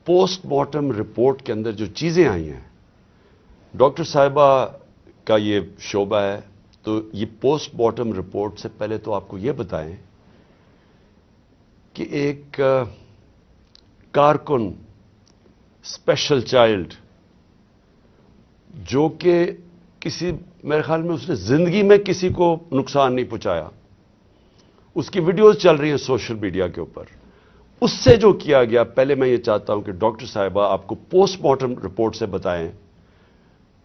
Post mortem report کے اندر جو چیزیں آئی ہیں، ڈاکٹر صاحبہ کا یہ شعبہ ہے، تو یہ پوسٹ مارٹم رپورٹ سے پہلے تو آپ کو یہ بتائیں کہ ایک کارکن اسپیشل چائلڈ جو کہ کسی، میرے خیال میں اس نے زندگی میں کسی کو نقصان نہیں پہنچایا، اس کی ویڈیوز چل رہی ہیں سوشل میڈیا کے اوپر، اس سے جو کیا گیا، پہلے میں یہ چاہتا ہوں کہ ڈاکٹر صاحبہ آپ کو پوسٹ مارٹم رپورٹ سے بتائیں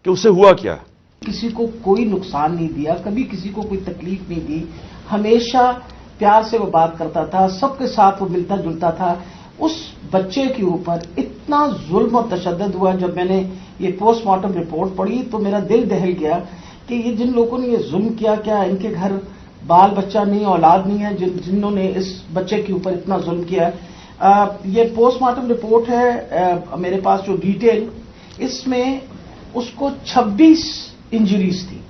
کہ اسے ہوا کیا۔ کسی کو کوئی نقصان نہیں دیا، کبھی کسی کو کوئی تکلیف نہیں دی، ہمیشہ پیار سے وہ بات کرتا تھا، سب کے ساتھ وہ ملتا جلتا تھا۔ اس بچے کے اوپر اتنا ظلم و تشدد ہوا، جب میں نے یہ پوسٹ مارٹم رپورٹ پڑھی تو میرا دل دہل گیا کہ یہ جن لوگوں نے یہ ظلم کیا، کیا ان کے گھر بال بچہ نہیں، اولاد نہیں ہے جنہوں نے اس بچے کے اوپر اتنا ظلم کیا۔ یہ پوسٹ مارٹم رپورٹ ہے میرے پاس جو ڈیٹیل، اس میں اس کو 26 انجریز تھی،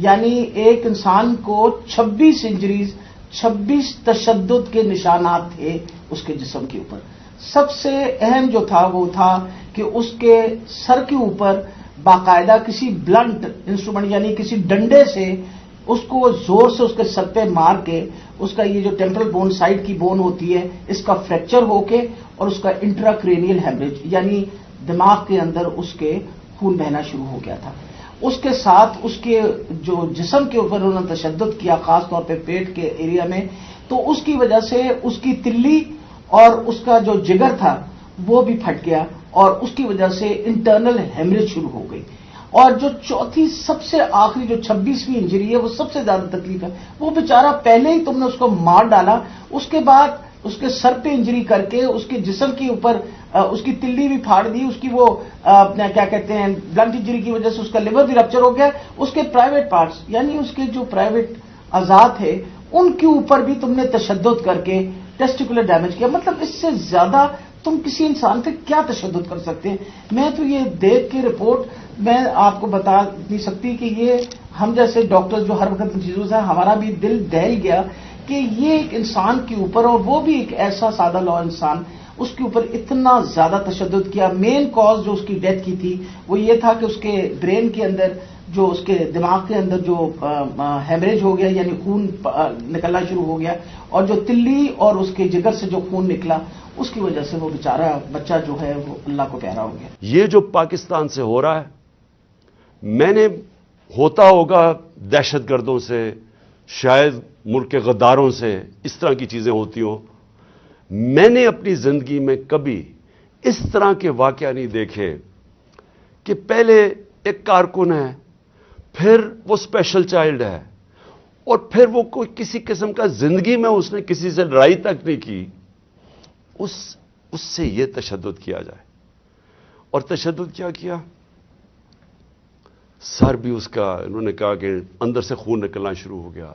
یعنی ایک انسان کو 26 انجریز، 26 تشدد کے نشانات تھے اس کے جسم کے اوپر۔ سب سے اہم جو تھا وہ تھا کہ اس کے سر کے اوپر باقاعدہ کسی بلنٹ انسٹرومنٹ یعنی کسی ڈنڈے سے اس کو زور سے اس کے سر پہ مار کے اس کا یہ جو ٹیمپرل بون سائڈ کی بون ہوتی ہے اس کا فریکچر ہو کے اور اس کا انٹراکرینیل ہیمریج یعنی دماغ کے اندر اس کے خون بہنا شروع ہو گیا تھا۔ اس کے ساتھ اس کے جو جسم کے اوپر انہوں نے تشدد کیا، خاص طور پہ پیٹ کے ایریا میں، تو اس کی وجہ سے اس کی تلی اور اس کا جو جگر تھا وہ بھی پھٹ گیا اور اس کی وجہ سے انٹرنل ہیمریج شروع ہو گئی۔ اور جو چوتھی سب سے آخری جو 26ویں انجری ہے وہ سب سے زیادہ تکلیف ہے، وہ بیچارہ پہلے ہی تم نے اس کو مار ڈالا، اس کے بعد اس کے سر پہ انجری کر کے اس کے جسم کے اوپر اس کی تلی بھی پھاڑ دی، اس کی وہ کیا کہتے ہیں بلنٹ انجری کی وجہ سے اس کا لیور بھی رپچر ہو گیا، اس کے پرائیویٹ پارٹس یعنی اس کے جو پرائیویٹ اعضاء تھے ان کے اوپر بھی تم نے تشدد کر کے ٹیسٹیکولر ڈیمیج کیا۔ مطلب اس سے زیادہ تم کسی انسان پہ کیا تشدد کر سکتے ہیں؟ میں تو یہ دیکھ کے رپورٹ میں آپ کو بتا نہیں سکتی کہ یہ ہم جیسے ڈاکٹر جو ہر وقت ان چیزوں سے ہمارا بھی دل دہل گیا کہ یہ ایک انسان کے اوپر، اور وہ بھی ایک ایسا سادہ لو انسان، اس کے اوپر اتنا زیادہ تشدد کیا۔ مین کاز جو اس کی ڈیتھ کی تھی وہ یہ تھا کہ اس کے برین کے اندر جو اس کے دماغ کے اندر جو ہیمریج ہو گیا یعنی خون نکلنا شروع ہو گیا، اور جو تلی اور اس کے جگر سے جو خون نکلا اس کی وجہ سے وہ بیچارہ بچہ جو ہے وہ اللہ کو پیارا ہو گیا۔ یہ جو پاکستان سے ہو رہا ہے، میں نے ہوتا ہوگا دہشت گردوں سے، شاید ملک کے غداروں سے اس طرح کی چیزیں ہوتی ہوں، میں نے اپنی زندگی میں کبھی اس طرح کے واقعہ نہیں دیکھے کہ پہلے ایک کارکن ہے، پھر وہ اسپیشل چائلڈ ہے، اور پھر وہ کوئی کسی قسم کا زندگی میں اس نے کسی سے لڑائی تک نہیں کی، اس سے یہ تشدد کیا جائے۔ اور تشدد کیا کیا؟ سر بھی اس کا، انہوں نے کہا کہ اندر سے خون نکلنا شروع ہو گیا،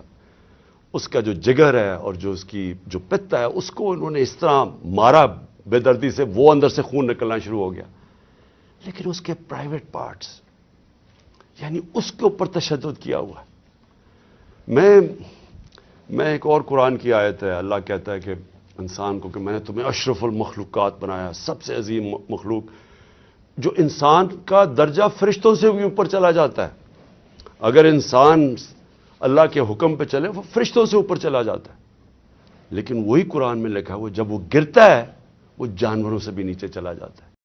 اس کا جو جگر ہے اور جو اس کی جو پتا ہے اس کو انہوں نے اس طرح مارا بے دردی سے، وہ اندر سے خون نکلنا شروع ہو گیا۔ لیکن اس کے پرائیویٹ پارٹس یعنی اس کے اوپر تشدد کیا ہوا ہے۔ میں ایک اور قرآن کی آیت ہے، اللہ کہتا ہے کہ انسان کو کہ میں نے تمہیں اشرف المخلوقات بنایا، سب سے عظیم مخلوق، جو انسان کا درجہ فرشتوں سے بھی اوپر چلا جاتا ہے۔ اگر انسان اللہ کے حکم پہ چلے وہ فرشتوں سے اوپر چلا جاتا ہے، لیکن وہی قرآن میں لکھا ہے وہ جب وہ گرتا ہے وہ جانوروں سے بھی نیچے چلا جاتا ہے۔